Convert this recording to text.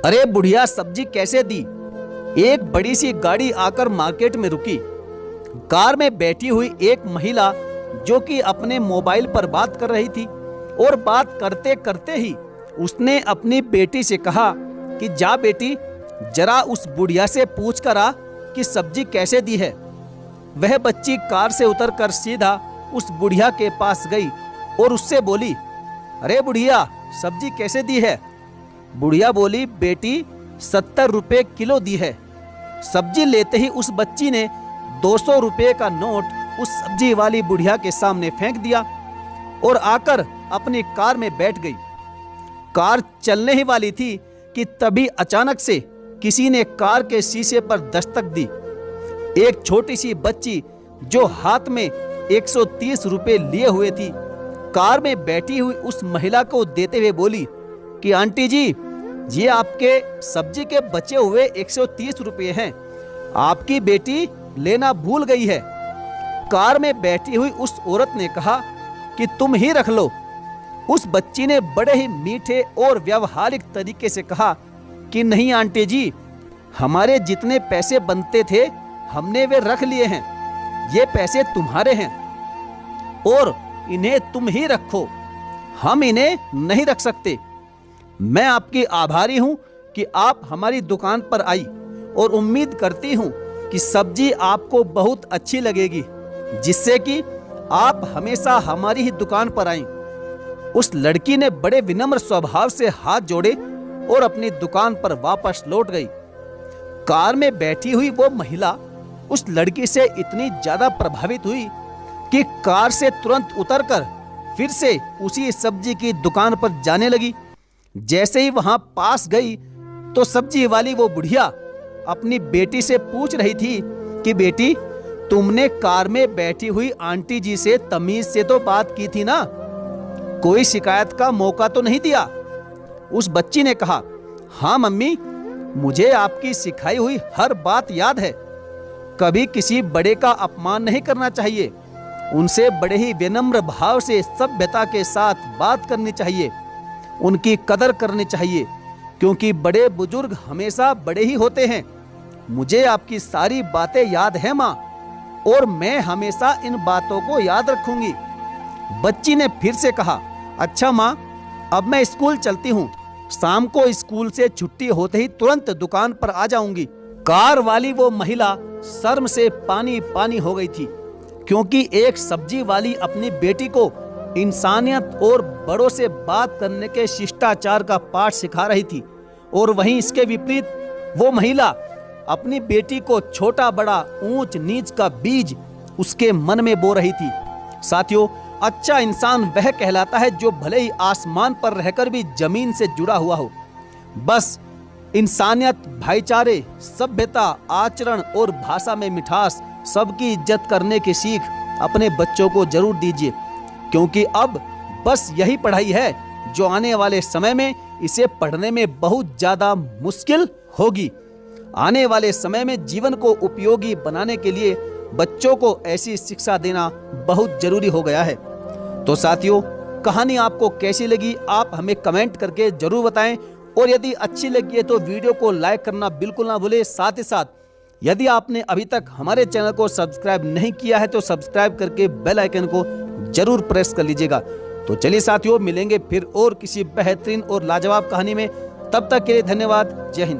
अरे बुढ़िया, सब्जी कैसे दी? एक बड़ी सी गाड़ी आकर मार्केट में रुकी। कार में बैठी हुई एक महिला जो कि अपने मोबाइल पर बात कर रही थी, और बात करते करते ही उसने अपनी बेटी से कहा कि जा बेटी, जरा उस बुढ़िया से पूछ कर आ कि सब्जी कैसे दी है। वह बच्ची कार से उतरकर सीधा उस बुढ़िया के पास गई और उससे बोली, अरे बुढ़िया, सब्जी कैसे दी है? बुढ़िया बोली, बेटी 70 रुपए किलो दी है। सब्जी लेते ही उस बच्ची ने 200 रुपए का नोट उस सब्जी वाली बुढ़िया के सामने फेंक दिया और आकर अपनी कार में बैठ गई। कार चलने ही वाली थी कि तभी अचानक से किसी ने कार के शीशे पर दस्तक दी। एक छोटी सी बच्ची जो हाथ में 130 रुपए लिए हुए थी, कार में बैठी हुई उस महिला को देते हुए बोली कि आंटी जी, ये आपके सब्जी के बचे हुए 130 रुपए हैं, आपकी बेटी लेना भूल गई है। कार में बैठी हुई उस औरत ने कहा कि तुम ही रख लो। उस बच्ची ने बड़े ही मीठे और व्यावहारिक तरीके से कहा कि नहीं आंटी जी, हमारे जितने पैसे बनते थे हमने वे रख लिए हैं, ये पैसे तुम्हारे हैं और इन्हें तुम ही रखो, हम इन्हें नहीं रख सकते। मैं आपकी आभारी हूं कि आप हमारी दुकान पर आई और उम्मीद करती हूं कि सब्जी आपको बहुत अच्छी लगेगी, जिससे कि आप हमेशा हमारी ही दुकान पर आएं। उस लड़की ने बड़े विनम्र स्वभाव से हाथ जोड़े और अपनी दुकान पर वापस लौट गई। कार में बैठी हुई वो महिला उस लड़की से इतनी ज्यादा प्रभावित हुई कि कार से तुरंत उतरकर फिर से उसी सब्जी की दुकान पर जाने लगी। जैसे ही वहां पास गई तो सब्जी वाली वो बुढ़िया अपनी बेटी से पूछ रही थी कि बेटी, तुमने कार में बैठी हुई आंटी जी से तमीज से तो बात की थी ना, कोई शिकायत का मौका तो नहीं दिया? उस बच्ची ने कहा, हाँ मम्मी, मुझे आपकी सिखाई हुई हर बात याद है। कभी किसी बड़े का अपमान नहीं करना चाहिए, उनसे बड़े ही विनम्र भाव से सभ्यता के साथ बात करनी चाहिए, उनकी कदर करनी चाहिए, क्योंकि बड़े बुजुर्ग हमेशा बड़े ही होते हैं। मुझे आपकी सारी बातें याद है माँ, और मैं हमेशा इन बातों को याद रखूंगी। बच्ची ने फिर से कहा, अच्छा माँ, अब मैं स्कूल चलती हूँ, शाम को स्कूल से छुट्टी होते ही तुरंत दुकान पर आ जाऊंगी। कार वाली वो महिला शर्म से पानी पानी हो गई थी, क्योंकि एक सब्जी वाली अपनी बेटी को इंसानियत और बड़ों से बात करने के शिष्टाचार का पाठ सिखा रही थी, और वहीं इसके विपरीत वो महिला अपनी बेटी को छोटा बड़ा ऊंच नीच का बीज उसके मन में बो रही थी। साथियों, अच्छा इंसान वह कहलाता है जो भले ही आसमान पर रहकर भी जमीन से जुड़ा हुआ हो। बस इंसानियत, भाईचारे, सभ्यता, आचरण और भाषा में मिठास, सबकी इज्जत करने की सीख अपने बच्चों को जरूर दीजिए, क्योंकि अब बस यही पढ़ाई है जो आने वाले समय में इसे पढ़ने में बहुत ज्यादा मुश्किल होगी। आने वाले समय में जीवन को उपयोगी बनाने के लिए बच्चों को ऐसी शिक्षा देना बहुत जरूरी हो गया है। तो साथियों, कहानी आपको कैसी लगी आप हमें कमेंट करके जरूर बताएं, और यदि अच्छी लगी है तो वीडियो को लाइक करना बिल्कुल ना भूलें। साथ ही साथ यदि आपने अभी तक हमारे चैनल को सब्सक्राइब नहीं किया है तो सब्सक्राइब करके बेल आइकन को जरूर प्रेस कर लीजिएगा। तो चलिए साथियों, मिलेंगे फिर और किसी बेहतरीन और लाजवाब कहानी में। तब तक के लिए धन्यवाद। जय हिंद।